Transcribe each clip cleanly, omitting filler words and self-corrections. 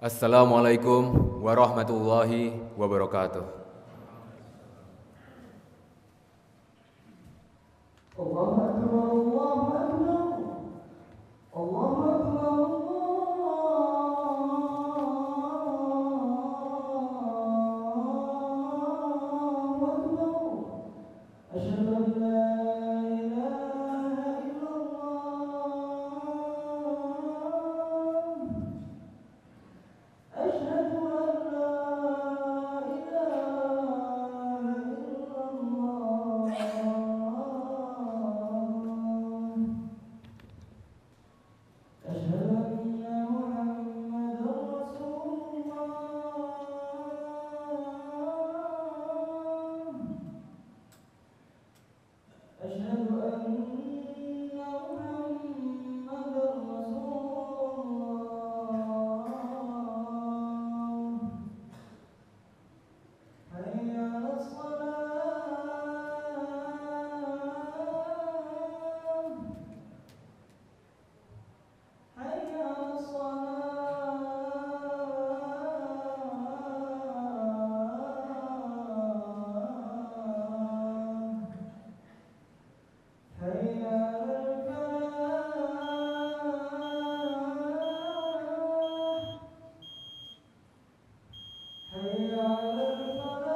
Assalamualaikum warahmatullahi wabarakatuh. Allahu Akbar, Allahu Akbar, Allahu Akbar, Allahu Akbar. Asyhadu an la ilaha illallah. Asyhadu an la ilaha illallah. أشهد أن محمدًا رسول الله. أشهد أن محمدًا رسول الله. حي على الصلاة. حي على الصلاة. حي على الفلاح. حي على الفلاح.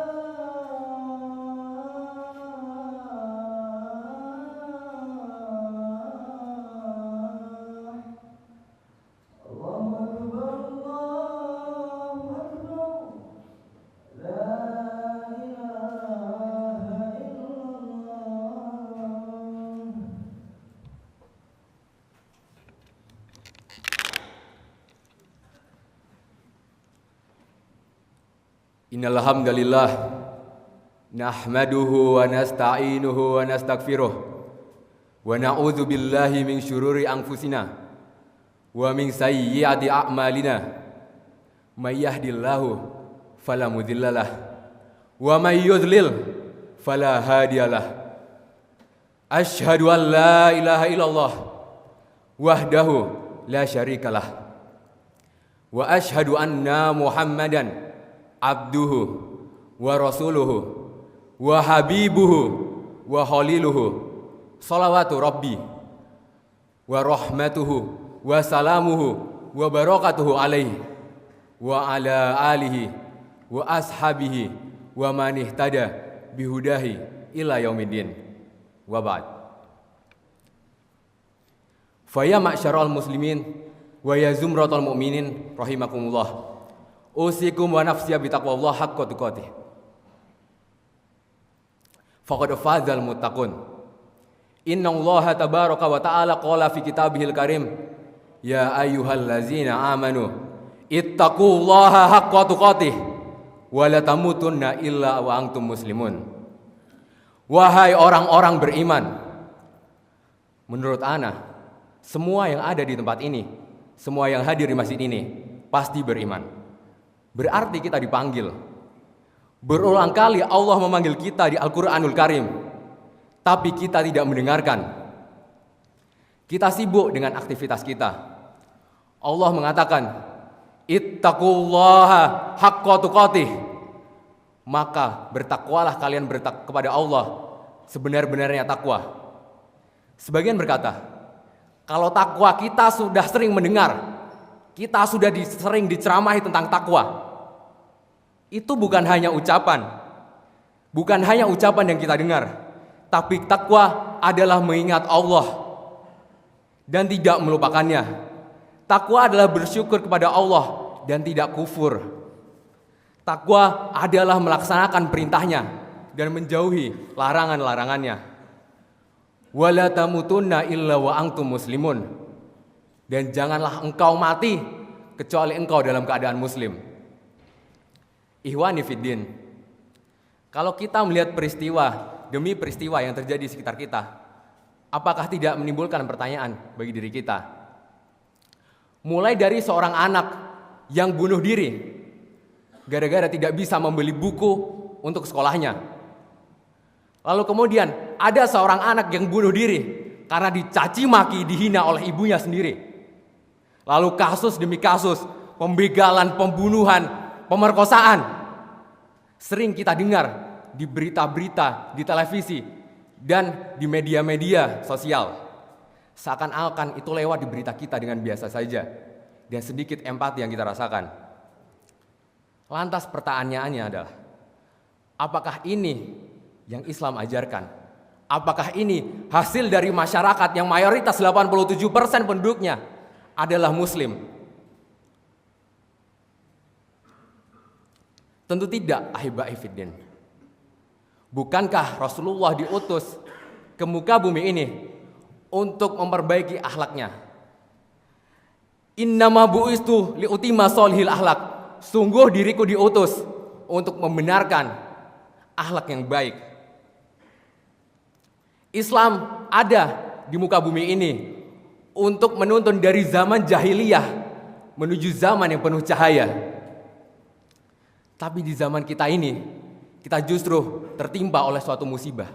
الله أكبر، الله أكبر، لا إله إلا الله. Innal hamdalillah nahmaduhu wa nasta'inuhu wa nastaghfiruh wa na'udzu billahi min syururi anfusina wa min sayyiati a'malina may yahdihillahu fala mudhillalah wa may yudlil fala hadiyalah. Asyhadu an la ilaha illallah wahdahu la syarikalah wa asyhadu anna Muhammadan abduhu wa rasuluhu wa habibuhu wa khaliluhu salawatu rabbi wa rahmatuhu wa salamuhu wa barakatuhu alaihi wa ala alihi wa ashabihi wa man ihtada bihudahi ila yaumiddin wa ba'd. Faya ma'syaral muslimin wa ya zumratal mu'minin rahimakumullah. Usikum wa nafsiya bitaqwallah haqqa tuqatih. Faqad fazal muttaqun. Innallaha tabaraka wa ta'ala qala fi kitabihil karim, ya ayyuhallazina amanu ittaqullaha haqqa tuqatih wa la tamutunna illa wa antum muslimun. Wahai orang-orang beriman, menurut ana, semua yang ada di tempat ini, semua yang hadir di masjid ini pasti beriman. Berarti kita dipanggil. Berulang kali Allah memanggil kita di Al-Quranul Karim, tapi kita tidak mendengarkan. Kita sibuk dengan aktivitas kita. Allah mengatakan, ittaqullaha haqqa tuqatih. Maka bertakwalah kalian kepada Allah sebenar-benarnya takwa. Sebagian berkata, kalau takwa kita sudah sering mendengar, kita sudah sering diceramahi tentang takwa. Itu bukan hanya ucapan yang kita dengar, tapi takwa adalah mengingat Allah dan tidak melupakannya. Takwa adalah bersyukur kepada Allah dan tidak kufur. Takwa adalah melaksanakan perintahnya dan menjauhi larangan-larangannya. Wala tamutunna illa wa antum muslimun. Dan janganlah engkau mati kecuali engkau dalam keadaan muslim. Ikhwani fiddin, kalau kita melihat peristiwa demi peristiwa yang terjadi di sekitar kita, apakah tidak menimbulkan pertanyaan bagi diri kita? Mulai dari seorang anak yang bunuh diri gara-gara tidak bisa membeli buku untuk sekolahnya. Lalu kemudian ada seorang anak yang bunuh diri karena dicaci maki, dihina oleh ibunya sendiri. Lalu kasus demi kasus pembegalan, pembunuhan, pemerkosaan. Sering kita dengar di berita-berita, di televisi, dan di media-media sosial. Seakan-akan itu lewat di berita kita dengan biasa saja, dan sedikit empati yang kita rasakan. Lantas pertanyaannya adalah, apakah ini yang Islam ajarkan? Apakah ini hasil dari masyarakat yang mayoritas 87% penduduknya adalah Muslim? Tentu tidak, ahibba'i fiddin. Bukankah Rasulullah diutus ke muka bumi ini untuk memperbaiki akhlaknya? Innama bu'istu liutimma sholihil akhlak. Sungguh diriku diutus untuk membenarkan akhlak yang baik. Islam ada di muka bumi ini untuk menuntun dari zaman jahiliyah menuju zaman yang penuh cahaya. Tapi di zaman kita ini, kita justru tertimpa oleh suatu musibah.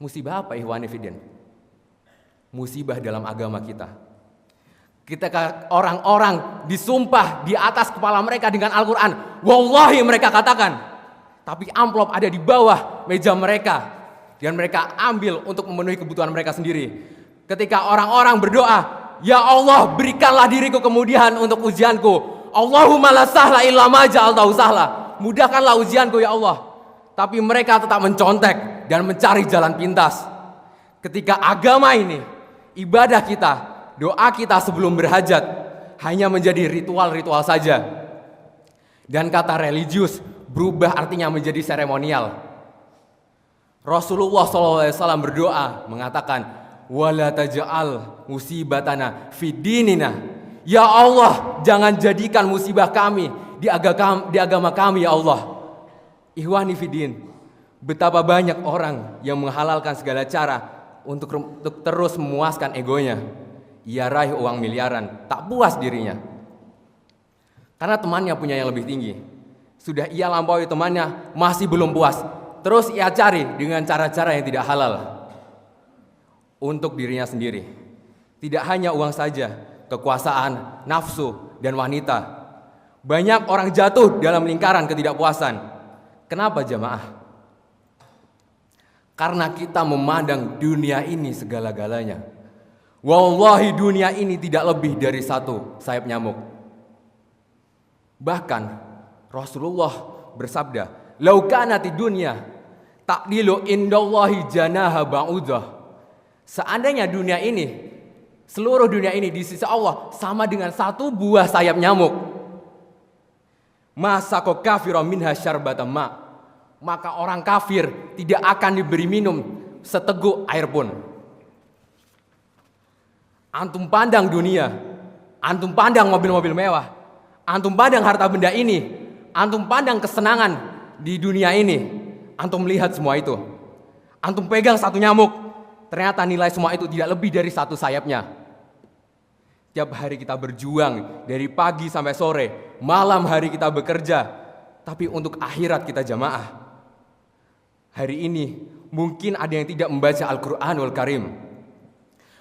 Musibah apa, ikhwani fiddin? Musibah dalam agama kita. Ketika orang-orang disumpah di atas kepala mereka dengan Al-Quran, wallahi mereka katakan, tapi amplop ada di bawah meja mereka, dan mereka ambil untuk memenuhi kebutuhan mereka sendiri. Ketika orang-orang berdoa, ya Allah berikanlah diriku kemudian untuk ujianku. Allahumma la sahla illa ma ja'altahu sahla. Mudahkanlah ujianku ya Allah. Tapi mereka tetap mencontek dan mencari jalan pintas. Ketika agama ini, ibadah kita, doa kita sebelum berhajat hanya menjadi ritual-ritual saja. Dan kata religius berubah artinya menjadi seremonial. Rasulullah SAW berdoa mengatakan, wala taj'al musibatana fid dinina. Ya Allah, jangan jadikan musibah kami di agama kami ya Allah. Ikhwani fiddin, betapa banyak orang yang menghalalkan segala cara untuk terus memuaskan egonya. Ia raih uang miliaran, tak puas dirinya. Karena temannya punya yang lebih tinggi. Sudah ia lampaui temannya, masih belum puas. Terus ia cari dengan cara-cara yang tidak halal untuk dirinya sendiri. Tidak hanya uang saja, kekuasaan, nafsu, dan wanita. Banyak orang jatuh dalam lingkaran ketidakpuasan. Kenapa jamaah? Karena kita memandang dunia ini segala-galanya. Wallahi dunia ini tidak lebih dari satu sayap nyamuk. Bahkan Rasulullah bersabda, "Lau kanati dunya ta'dilu indallahi janaha ba'udah." Seandainya dunia ini, seluruh dunia ini di sisi Allah sama dengan satu buah sayap nyamuk, masaqo kafiran minha syarbatam ma, maka orang kafir tidak akan diberi minum seteguk air pun. Antum pandang dunia, antum pandang mobil-mobil mewah, antum pandang harta benda ini, antum pandang kesenangan di dunia ini, antum melihat semua itu. Antum pegang satu nyamuk, ternyata nilai semua itu tidak lebih dari satu sayapnya. Tiap hari kita berjuang dari pagi sampai sore, malam hari kita bekerja, tapi untuk akhirat kita jamaah. Hari ini mungkin ada yang tidak membaca Al-Quranul Karim,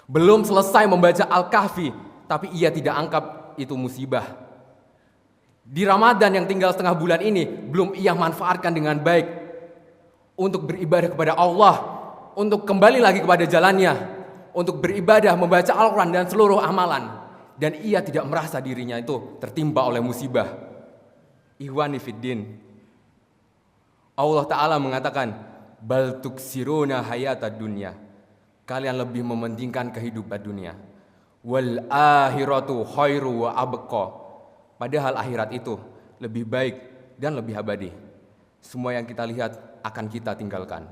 belum selesai membaca Al-Kahfi, tapi ia tidak anggap itu musibah. Di Ramadan yang tinggal setengah bulan ini, belum ia manfaatkan dengan baik untuk beribadah kepada Allah, untuk kembali lagi kepada jalannya, untuk beribadah, membaca Al-Quran dan seluruh amalan. Dan ia tidak merasa dirinya itu tertimpa oleh musibah. Ikhwani fiddin, Allah Ta'ala mengatakan, bal tuksiruna hayatad dunya. Kalian lebih mementingkan kehidupan dunia. Wal akhiratu khairu wa abqa. Padahal akhirat itu lebih baik dan lebih abadi. Semua yang kita lihat akan kita tinggalkan.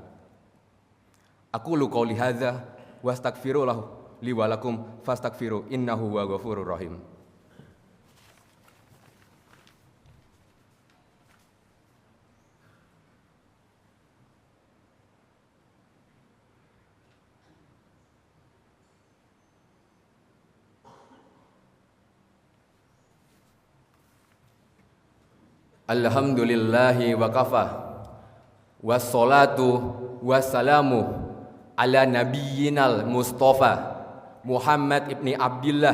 Aqulu qouli hadza wastaghfirullah li wa lakum fastaghfiru innahu huwal ghafurur rahim. Alhamdulillahi wa kafa, wassalatu wassalamu ala nabiyyinal mustafa Muhammad ibni Abdillah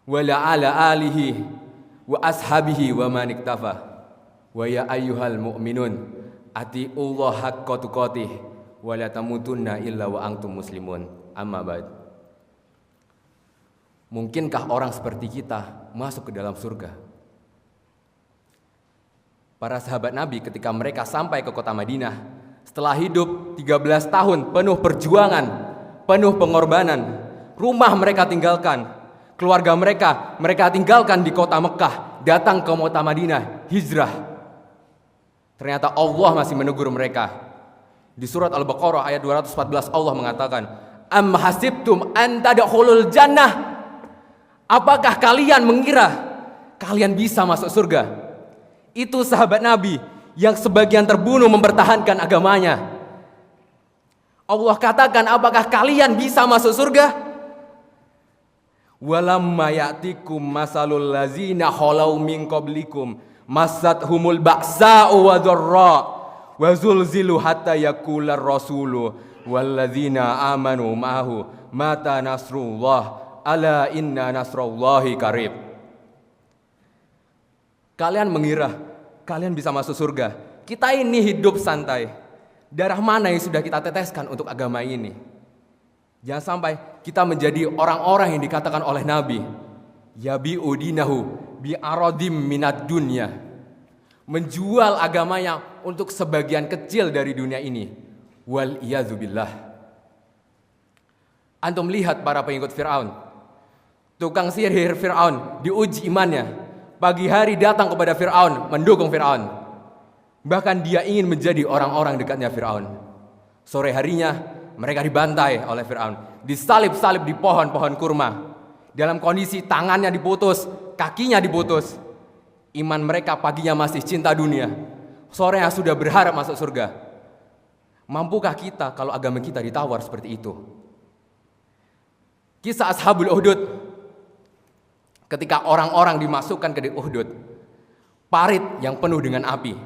wa la ala alihi wa ashabihi wa man iktafa. Wa ya ayyuhal mu'minun atiullah haqqa tuqatih wa la tamutunna illa wa antum muslimun. Amma ba'd. Mungkinkah orang seperti kita masuk ke dalam surga? Para sahabat Nabi ketika mereka sampai ke kota Madinah, setelah hidup 13 tahun penuh perjuangan, penuh pengorbanan, rumah mereka tinggalkan, keluarga mereka tinggalkan di kota Mekah, datang ke kota Madinah, hijrah. Ternyata Allah masih menegur mereka. Di surat Al-Baqarah ayat 214 Allah mengatakan, "Am hasibtum an tadkhulul jannah?" Apakah kalian mengira kalian bisa masuk surga? Itu sahabat Nabi yang sebagian terbunuh mempertahankan agamanya. Allah katakan, apakah kalian bisa masuk surga? Walamma ya'tikum masalul lazina khalau min qablikum massathumul ba'sa'u wadh-dharra wa zulzilu hatta yaqular rasulu wallazina amanu ma'ahu mata nasrullah ala inna nasrallahi qarib. Kalian mengira kalian bisa masuk surga? Kita ini hidup santai. Darah mana yang sudah kita teteskan untuk agama ini? Jangan sampai kita menjadi orang-orang yang dikatakan oleh Nabi, yabi'u dinahu bi'aradim minad dunya, menjual agamanya untuk sebagian kecil dari dunia ini. Wal iyadzubillah. Antum lihat para pengikut Fir'aun, tukang sihir Fir'aun diuji imannya. Pagi hari datang kepada Fir'aun, mendukung Fir'aun. Bahkan dia ingin menjadi orang-orang dekatnya Fir'aun. Sore harinya mereka dibantai oleh Fir'aun, disalib-salib di pohon-pohon kurma. Dalam kondisi tangannya diputus, kakinya diputus. Iman mereka paginya masih cinta dunia, sorenya sudah berharap masuk surga. Mampukah kita kalau agama kita ditawar seperti itu? Kisah Ashabul Uhdud. Ketika orang-orang dimasukkan ke Uhdud, parit yang penuh dengan api.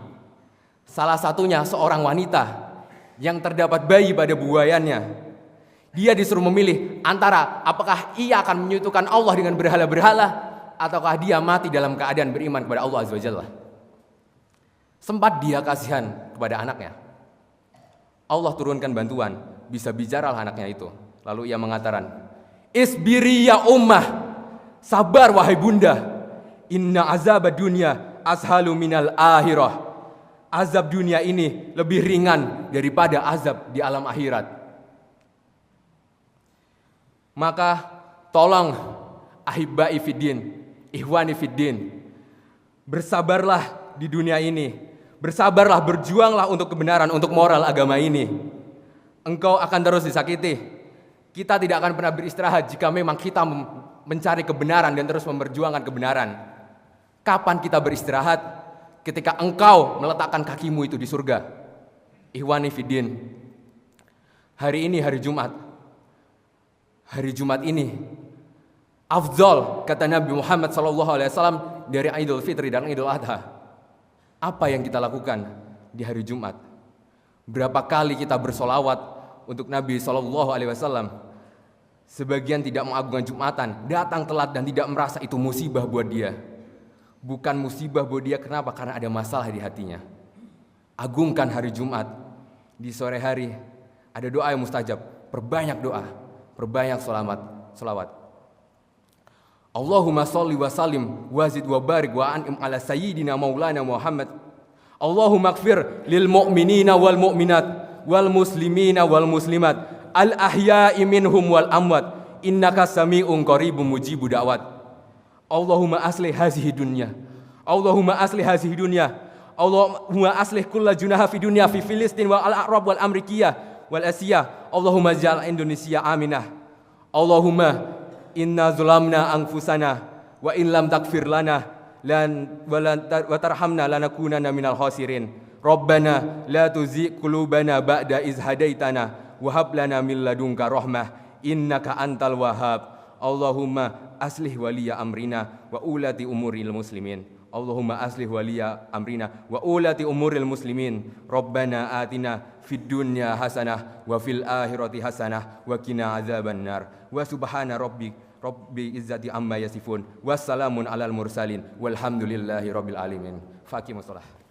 Salah satunya seorang wanita yang terdapat bayi pada buayannya. Dia disuruh memilih antara apakah ia akan menyekutukan Allah dengan berhala-berhala, ataukah dia mati dalam keadaan beriman kepada Allah Azza wa Jalla. Sempat dia kasihan kepada anaknya. Allah turunkan bantuan, bisa bicara anaknya itu. Lalu ia mengatakan, "Isbiri ya ummah, sabar wahai bunda, inna azab dunia ashalu minal akhirah." Azab dunia ini lebih ringan daripada azab di alam akhirat. Maka tolong ahibbai fiddin, ihwani fiddin, bersabarlah di dunia ini, bersabarlah, berjuanglah untuk kebenaran, untuk moral agama ini. Engkau akan terus disakiti. Kita tidak akan pernah beristirahat jika memang kita mencari kebenaran dan terus memperjuangkan kebenaran. Kapan kita beristirahat? Ketika engkau meletakkan kakimu itu di surga. Ihwani fiddin, hari ini hari Jumat. Hari Jumat ini afdal, kata Nabi Muhammad SAW, dari Idul Fitri dan Idul Adha. Apa yang kita lakukan di hari Jumat? Berapa kali kita bersolawat untuk Nabi SAW? Sebagian tidak mengagungkan Jumatan, datang telat dan tidak merasa itu musibah buat dia. Bukan musibah buat dia, kenapa? Karena ada masalah di hatinya. Agungkan hari Jumat. Di sore hari ada doa yang mustajab. Perbanyak doa, perbanyak selawat. Allahumma sholli wa sallim wazid wa barik wa an'im ala sayyidina maulana Muhammad. Allahumma ighfir lil mu'minina wal mu'minat wal muslimina wal muslimat al ahya'i minhum wal amwat innaka sami'un qaribun mujibu da'wat. Allahumma aslih hazihi dunya, Allahumma aslih hazihi dunya, Allahumma aslih kulla junaha fi dunya fi Filistin wal Arab wal Amrikiyah wal Asiyah. Allahumma ja'al Indonesia aminah. Allahumma inna zulamna anfusana wa in lam takfir lana wa tarhamna lanakunanna minal khasirin. Rabbana la tuzigh qulubana ba'da iz hadaitana wa hab lana min ladunka rahmah innaka antal wahhab. Allahumma aslih waliya amrina wa ulati umuril muslimin. Allahumma aslih waliya amrina wa ulati umuril muslimin. Rabbana atina fid dunya hasanah wa fil akhirati hasanah wa qina adzabannar. Wa subhana rabbi izzati amma yasifun. Wassalamun alal mursalin walhamdulillahi rabbil alamin. Faqimus shalah.